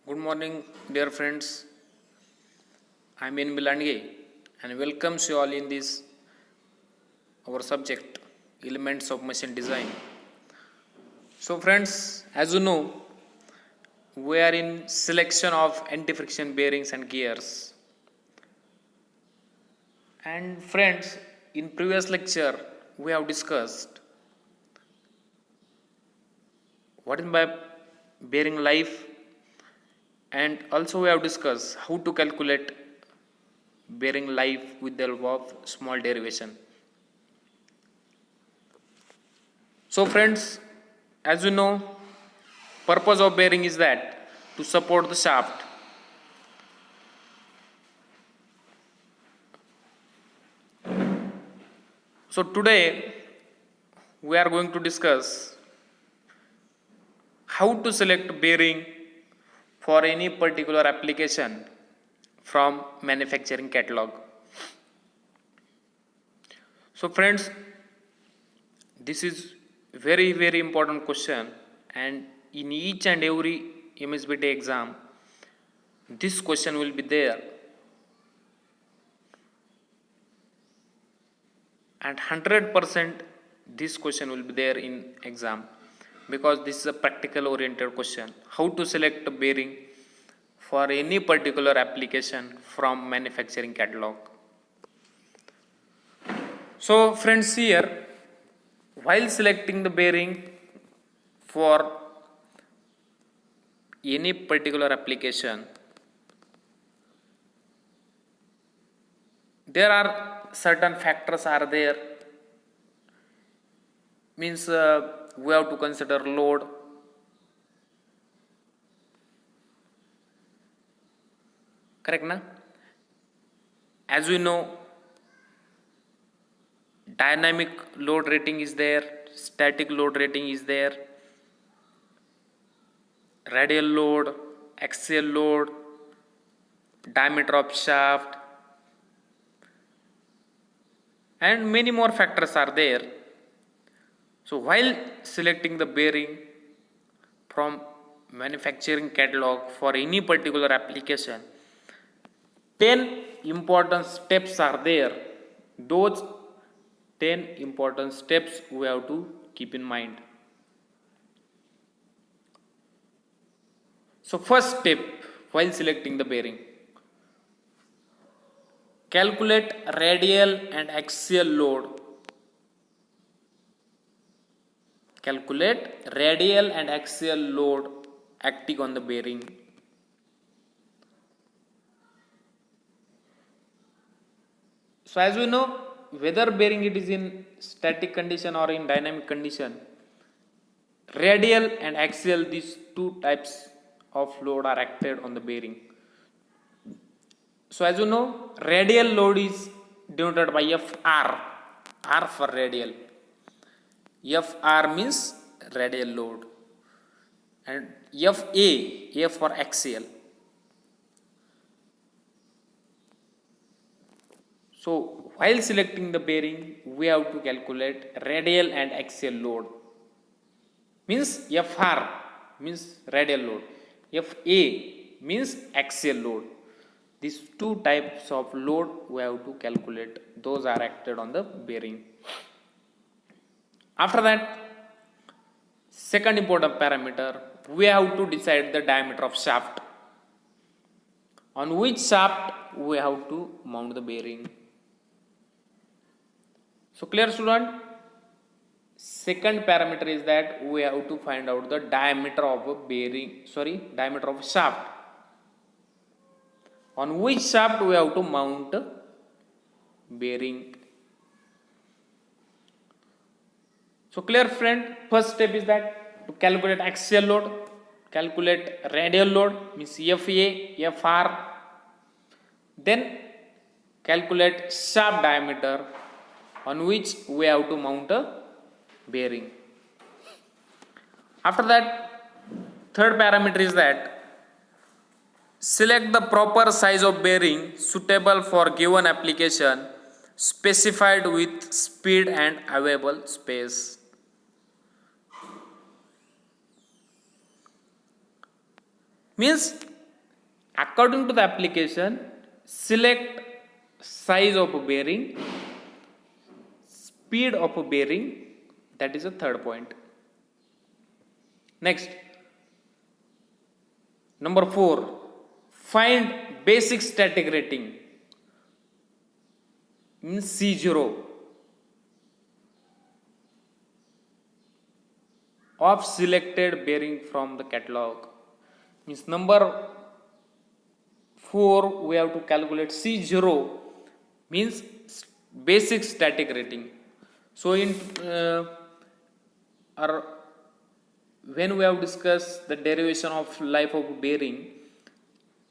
Good morning, dear friends. I'm in Milandge and welcomes you all in this our subject elements of machine design. So, friends, as you know, we are in selection of anti-friction bearings and gears. And friends, in previous lecture, we have discussed what is by bearing life, and also we have discussed how to calculate bearing life with the help of small derivation. So friends, as you know, purpose of bearing is that to support the shaft. So today we are going to discuss how to select bearing for any particular application from manufacturing catalog. So friends, this is very important question, and in each and every MSBT exam this question will be there, and 100% this question will be there in exam, because this is a practical oriented question, how to select a bearing for any particular application from manufacturing catalog. So friends, here while selecting the bearing for any particular application, there are certain factors are there, means we have to consider load, correct na? As we know, dynamic load rating is there, static load rating is there, radial load, axial load, diameter of shaft, and many more factors are there. So while selecting the bearing from manufacturing catalog for any particular application, 10 important steps are there. Those 10 important steps we have to keep in mind. So first step while selecting the bearing, calculate radial and axial load. Calculate radial and axial load acting on the bearing. So as we know, whether bearing it is in static condition or in dynamic condition, radial and axial, these two types of load are acted on the bearing. So as you know, radial load is denoted by Fr, R for radial. Fr means radial load, and Fa, A for axial. So while selecting the bearing, we have to calculate radial and axial load. Means Fr means radial load, Fa means axial load. These two types of load we have to calculate. Those are acted on the bearing. After that, second important parameter, we have to decide the diameter of shaft. On which shaft we have to mount the bearing. So clear, student? Second parameter is that we have to find out the diameter of a bearing, diameter of shaft. On which shaft we have to mount bearing. So clear, friend? First step is that to calculate axial load, calculate radial load, means Fa, Fr. Then calculate shaft diameter on which we have to mount a bearing. After that, third parameter is that select the proper size of bearing suitable for given application specified with speed and available space. Means According to the application, select size of a bearing, speed of a bearing, that is a third point. Next, number 4, find basic static rating means C0 of selected bearing from the catalog. Means number 4 we have to calculate C0 means basic static rating. So in or when we have discussed the derivation of life of bearing,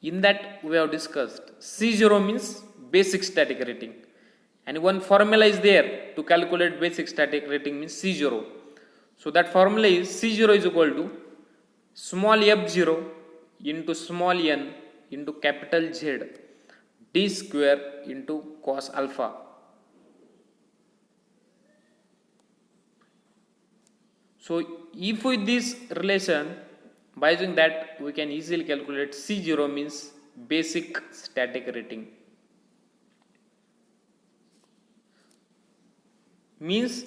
in that we have discussed C0 means basic static rating, and one formula is there to calculate basic static rating means C0. So that formula is C0 is equal to small f0 into small n into capital Z d square into cos alpha. So if with this relation, by using that we can easily calculate C0 means basic static rating. Means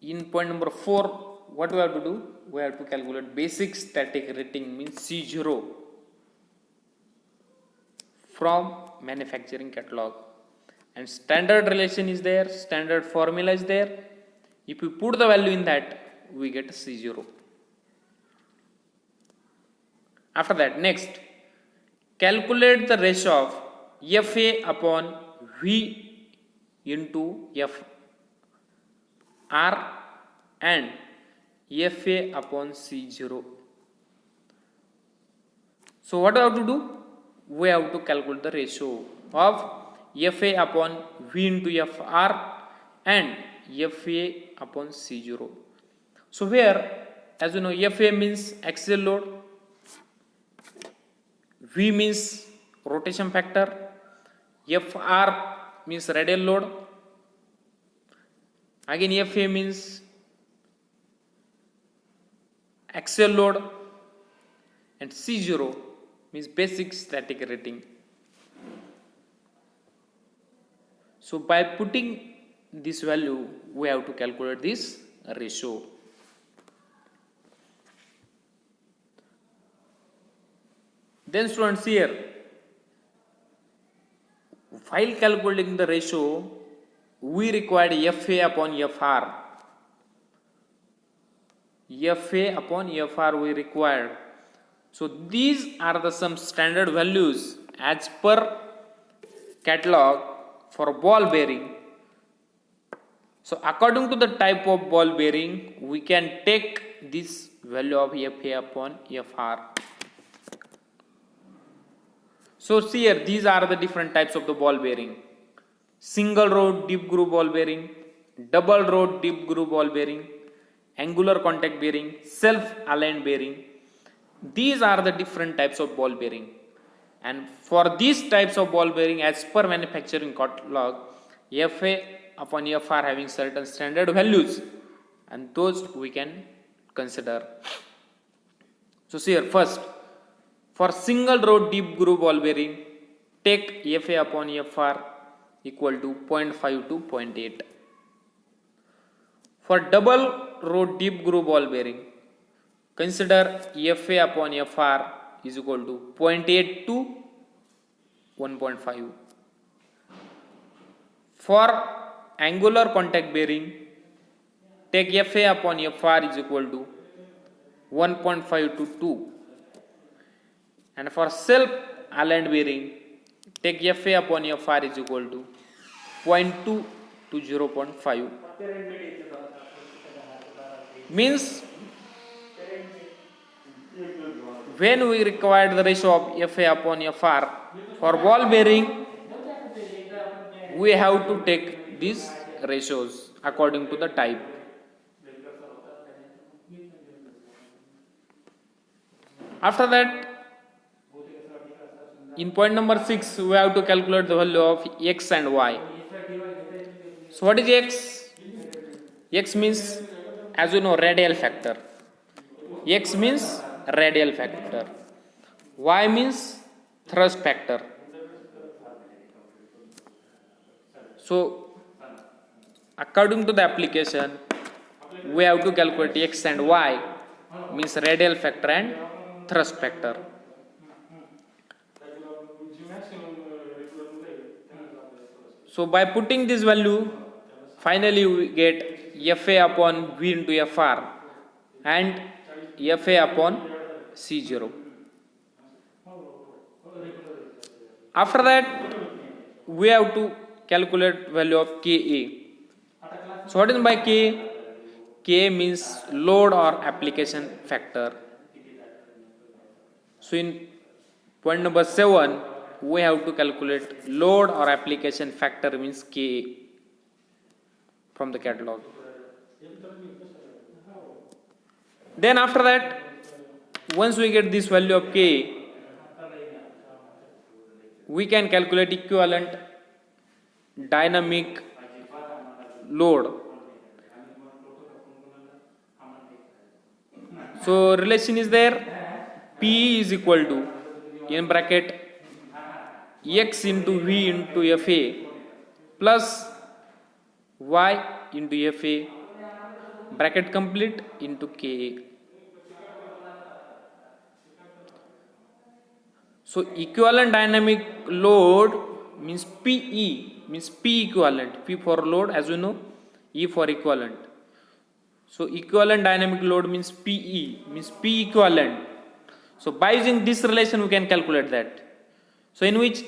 in point number 4 what we have to do? We have to calculate basic static rating means C0 from manufacturing catalog, and standard relation is there, standard formula is there. If we put the value in that, we get C0. After that, next, calculate the ratio of FA upon V into FR and FA upon C0. So what do we have to do? We have to calculate the ratio of FA upon V into FR and FA upon C0. So here, as you know, FA means axial load, V means rotation factor, FR means radial load, again FA means axial load, and C0 means basic static rating. So by putting this value, we have to calculate this ratio. Then students, here while calculating the ratio, we required FA upon FR. FA upon FR we required. So these are the some standard values as per catalog for ball bearing. So according to the type of ball bearing, we can take this value of FA upon FR. So see here, these are the different types of the ball bearing: single rod deep groove ball bearing, double rod deep groove ball bearing, angular contact bearing, self aligned bearing. These are the different types of ball bearing, and for these types of ball bearing, as per manufacturing catalog, FA upon FR having certain standard values, and those we can consider. So see here, first, for single rod deep groove ball bearing, take FA upon FR equal to 0.5 to 0.8. For double rod deep groove ball bearing, consider FA upon FR is equal to 0.8 to 1.5. For angular contact bearing, take FA upon FR is equal to 1.5 to 2. And for self aligned bearing, take FA upon FR is equal to 0.2 to 0.5. Means when we require the ratio of FA upon FR for ball bearing, we have to take these ratios according to the type. After that, in point number 6, we have to calculate the value of X and Y. So what is X? X means, as you know, radial factor. X means radial factor. Y means thrust factor. So according to the application, we have to calculate X and Y means radial factor and thrust factor. So by putting this value, finally we get Fa upon V into Fr and Fa upon C0. After that, we have to calculate value of Ka. So what is by K? K means load or application factor. So in point number 7, we have to calculate load or application factor means Ka from the catalog. Then after that, once we get this value of K, we can calculate equivalent dynamic load. So relation is there, P is equal to in bracket X into V into Fa plus Y into Fa bracket complete into Ka. So equivalent dynamic load means PE means P equivalent, P for load as you know, E for equivalent. So equivalent dynamic load means PE means P equivalent. So by using this relation we can calculate that. So in which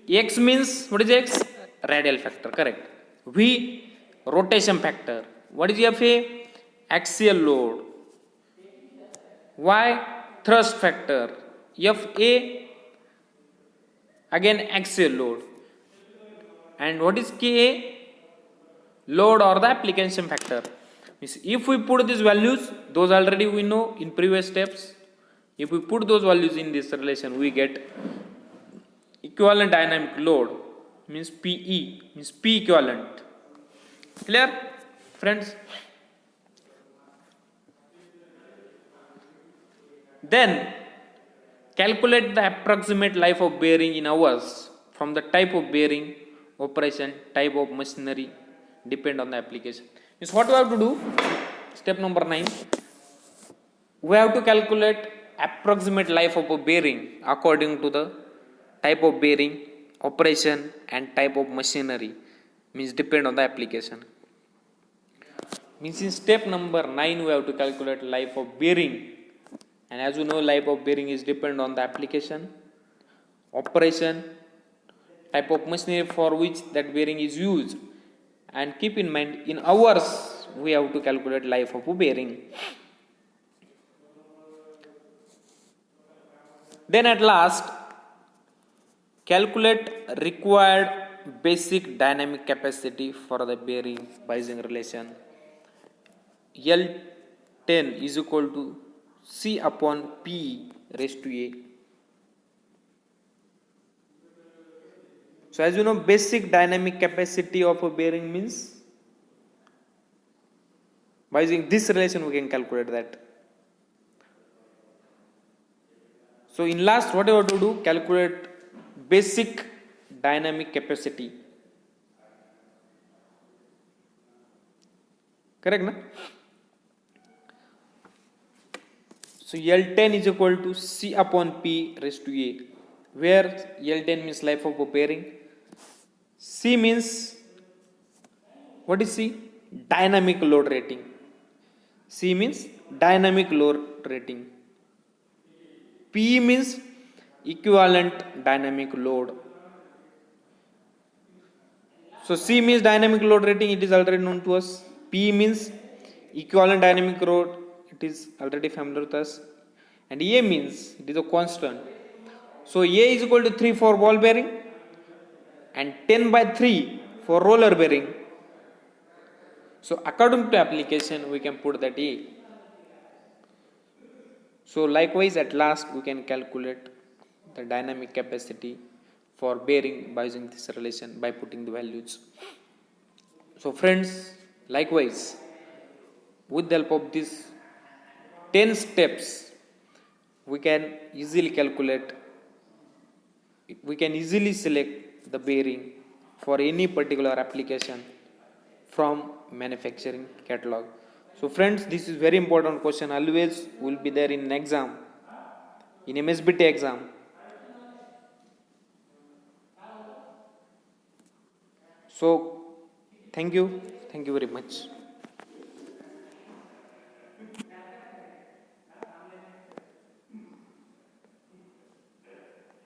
X means, what is X? Radial factor, correct. V rotation factor. What is Fa? Axial load. Y thrust factor. Fa again axial load. And what is Ka? Load or the application factor. If we put these values, those already we know in previous steps. If we put those values in this relation, we get equivalent dynamic load means PE means P equivalent. Clear, friends? Then calculate the approximate life of bearing in hours from the type of bearing, operation, type of machinery, depend on the application. Means what we have to do? Step number 9. We have to calculate approximate life of a bearing according to the type of bearing, operation and type of machinery, means depend on the application. Means in step number 9 we have to calculate life of bearing, and as you know life of bearing is depend on the application, operation, type of machinery for which that bearing is used, and keep in mind in hours we have to calculate life of a bearing. Then at last calculate required basic dynamic capacity for the bearing by using relation L10 is equal to C upon P raised to A. So as you know, basic dynamic capacity of a bearing means by using this relation we can calculate that. So in last what you have to do, calculate basic dynamic capacity. Correct, na? So L10 is equal to C upon P raised to A, where L10 means life of a bearing. C means, what is C? Dynamic load rating. C means dynamic load rating. P means equivalent dynamic load. So C means dynamic load rating, it is already known to us. P means equivalent dynamic load, it is already familiar with us. And A means it is a constant. So A is equal to 3 for ball bearing and 10 by 3 for roller bearing. So according to application we can put that A. So likewise at last we can calculate the dynamic capacity for bearing by using this relation by putting the values. So friends, likewise with the help of these 10 steps we can easily calculate, we can easily select the bearing for any particular application from manufacturing catalog. So friends, this is very important question, always will be there in exam, in MSBT exam. So thank you very much.